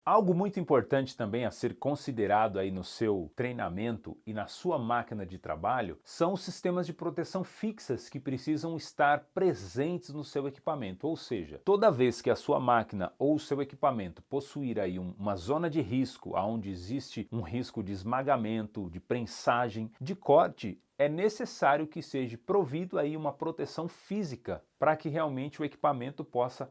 Algo muito importante também a ser considerado aí no seu treinamento e na sua máquina de trabalho são os sistemas de proteção fixas que precisam estar presentes no seu equipamento. Ou seja, toda vez que a sua máquina ou o seu equipamento possuir aí uma zona de risco, onde existe um risco de esmagamento, de prensagem, de corte, é necessário que seja provido aí uma proteção física para que realmente o equipamento possa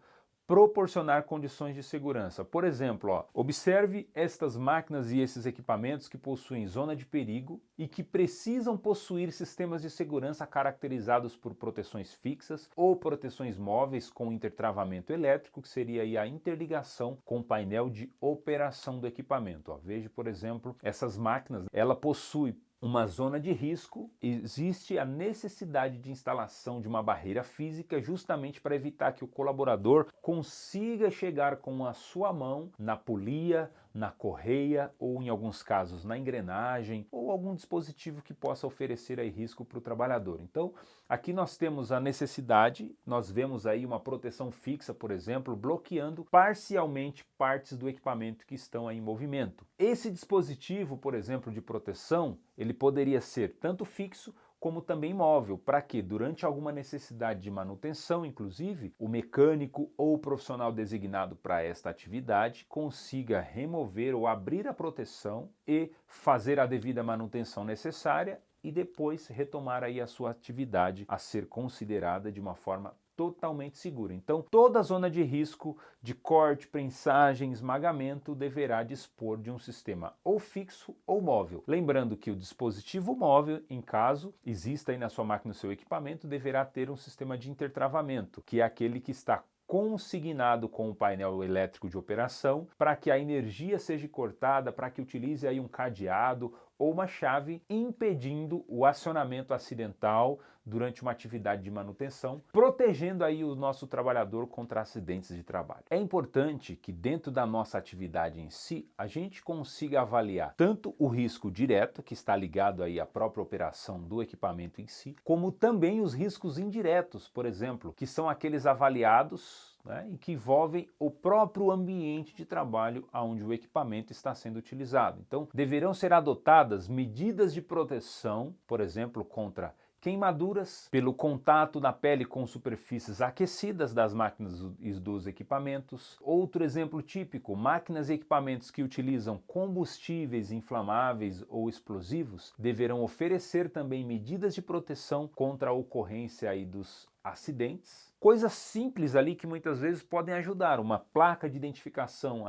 proporcionar condições de segurança. Por exemplo, observe estas máquinas e esses equipamentos que possuem zona de perigo e que precisam possuir sistemas de segurança caracterizados por proteções fixas ou proteções móveis com intertravamento elétrico, que seria aí a interligação com o painel de operação do equipamento. Veja, por exemplo, essas máquinas, ela possui uma zona de risco, existe a necessidade de instalação de uma barreira física justamente para evitar que o colaborador consiga chegar com a sua mão na polia, na correia ou em alguns casos na engrenagem ou algum dispositivo que possa oferecer aí risco para o trabalhador. Então, aqui nós temos a necessidade, nós vemos aí uma proteção fixa, por exemplo, bloqueando parcialmente partes do equipamento que estão aí em movimento. Esse dispositivo, por exemplo, de proteção, ele poderia ser tanto fixo como também móvel, para que durante alguma necessidade de manutenção, inclusive, o mecânico ou o profissional designado para esta atividade consiga remover ou abrir a proteção e fazer a devida manutenção necessária e depois retomar aí a sua atividade a ser considerada de uma forma totalmente segura. Então, toda a zona de risco de corte, prensagem, esmagamento deverá dispor de um sistema ou fixo ou móvel. Lembrando que o dispositivo móvel, em caso exista aí na sua máquina, no seu equipamento, deverá ter um sistema de intertravamento, que é aquele que está consignado com o painel elétrico de operação para que a energia seja cortada, para que utilize aí um cadeado ou uma chave impedindo o acionamento acidental durante uma atividade de manutenção, protegendo aí o nosso trabalhador contra acidentes de trabalho. É importante que dentro da nossa atividade em si, a gente consiga avaliar tanto o risco direto, que está ligado aí à própria operação do equipamento em si, como também os riscos indiretos, por exemplo, que são aqueles avaliados, e que envolvem o próprio ambiente de trabalho onde o equipamento está sendo utilizado. Então, deverão ser adotadas medidas de proteção, por exemplo, contra queimaduras pelo contato da pele com superfícies aquecidas das máquinas e dos equipamentos. Outro exemplo típico, máquinas e equipamentos que utilizam combustíveis inflamáveis ou explosivos deverão oferecer também medidas de proteção contra a ocorrência aí dos acidentes. Coisas simples ali que muitas vezes podem ajudar. Uma placa de identificação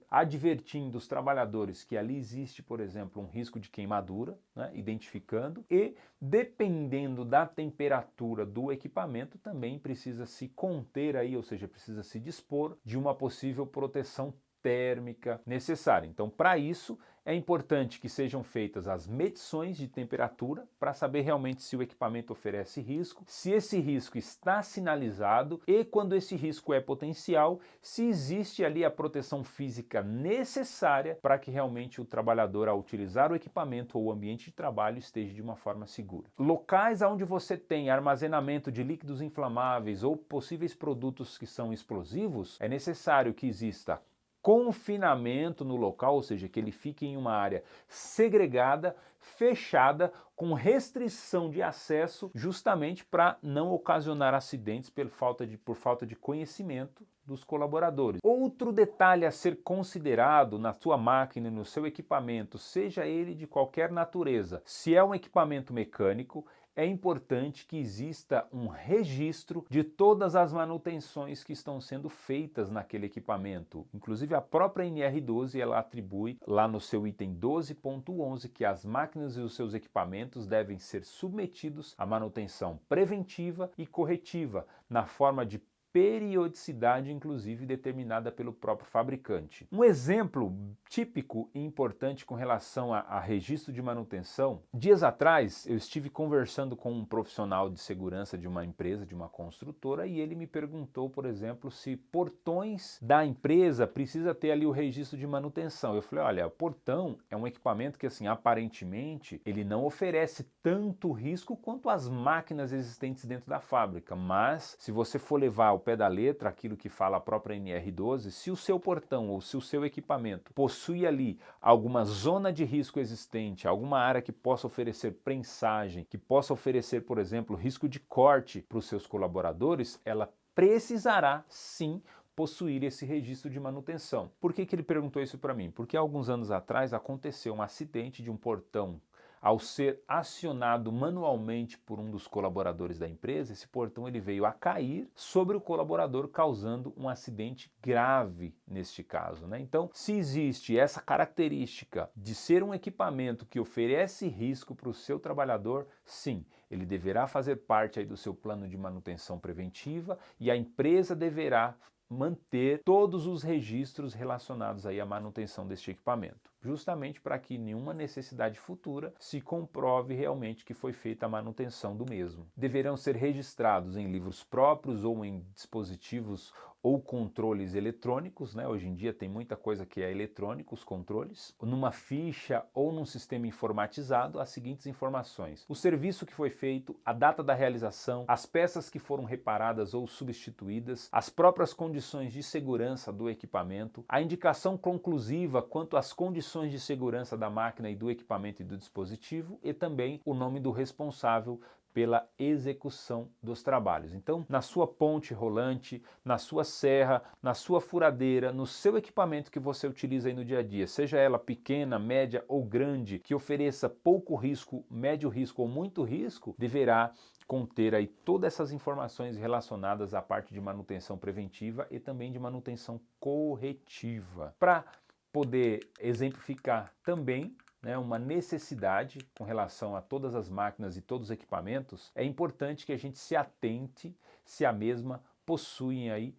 advertindo os trabalhadores que ali existe, por exemplo, um risco de queimadura, identificando, e dependendo da temperatura do equipamento também precisa se conter aí, ou seja, precisa se dispor de uma possível proteção térmica necessária. Então, para isso, é importante que sejam feitas as medições de temperatura para saber realmente se o equipamento oferece risco, se esse risco está sinalizado e, quando esse risco é potencial, se existe ali a proteção física necessária para que realmente o trabalhador, ao utilizar o equipamento ou o ambiente de trabalho, esteja de uma forma segura. Locais onde você tem armazenamento de líquidos inflamáveis ou possíveis produtos que são explosivos, é necessário que exista confinamento no local, ou seja, que ele fique em uma área segregada, fechada, com restrição de acesso, justamente para não ocasionar acidentes por falta de conhecimento dos colaboradores. Outro detalhe a ser considerado na sua máquina e no seu equipamento, seja ele de qualquer natureza, se é um equipamento mecânico, é importante que exista um registro de todas as manutenções que estão sendo feitas naquele equipamento. Inclusive a própria NR12 ela atribui lá no seu item 12.11 que as máquinas e os seus equipamentos devem ser submetidos à manutenção preventiva e corretiva na forma de periodicidade, inclusive determinada pelo próprio fabricante. Um exemplo típico e importante com relação a registro de manutenção, dias atrás eu estive conversando com um profissional de segurança de uma empresa, de uma construtora, e ele me perguntou, por exemplo, se portões da empresa precisa ter ali o registro de manutenção. Eu falei, olha, o portão é um equipamento que, assim, aparentemente, ele não oferece tanto risco quanto as máquinas existentes dentro da fábrica, mas se você for levar o pé da letra aquilo que fala a própria NR12, se o seu portão ou se o seu equipamento possui ali alguma zona de risco existente, alguma área que possa oferecer prensagem, que possa oferecer, por exemplo, risco de corte para os seus colaboradores, ela precisará sim possuir esse registro de manutenção. Por que ele perguntou isso para mim? Porque alguns anos atrás aconteceu um acidente de um portão. Ao ser acionado manualmente por um dos colaboradores da empresa, esse portão ele veio a cair sobre o colaborador, causando um acidente grave neste caso, né? Então, se existe essa característica de ser um equipamento que oferece risco para o seu trabalhador, sim, ele deverá fazer parte aí do seu plano de manutenção preventiva e a empresa deverá manter todos os registros relacionados aí à manutenção deste equipamento, justamente para que nenhuma necessidade futura se comprove realmente que foi feita a manutenção do mesmo. Deverão ser registrados em livros próprios ou em dispositivos ou controles eletrônicos, né? Hoje em dia tem muita coisa que é eletrônico, os controles, numa ficha ou num sistema informatizado, as seguintes informações: o serviço que foi feito, a data da realização, as peças que foram reparadas ou substituídas, as próprias condições de segurança do equipamento, a indicação conclusiva quanto às condições de segurança da máquina e do equipamento e do dispositivo, e também o nome do responsável pela execução dos trabalhos. Então, na sua ponte rolante, na sua serra, na sua furadeira, no seu equipamento que você utiliza aí no dia a dia, seja ela pequena, média ou grande, que ofereça pouco risco, médio risco ou muito risco, deverá conter aí todas essas informações relacionadas à parte de manutenção preventiva e também de manutenção corretiva. Para poder exemplificar também uma necessidade com relação a todas as máquinas e todos os equipamentos, é importante que a gente se atente se a mesma possuem aí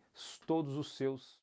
todos os seus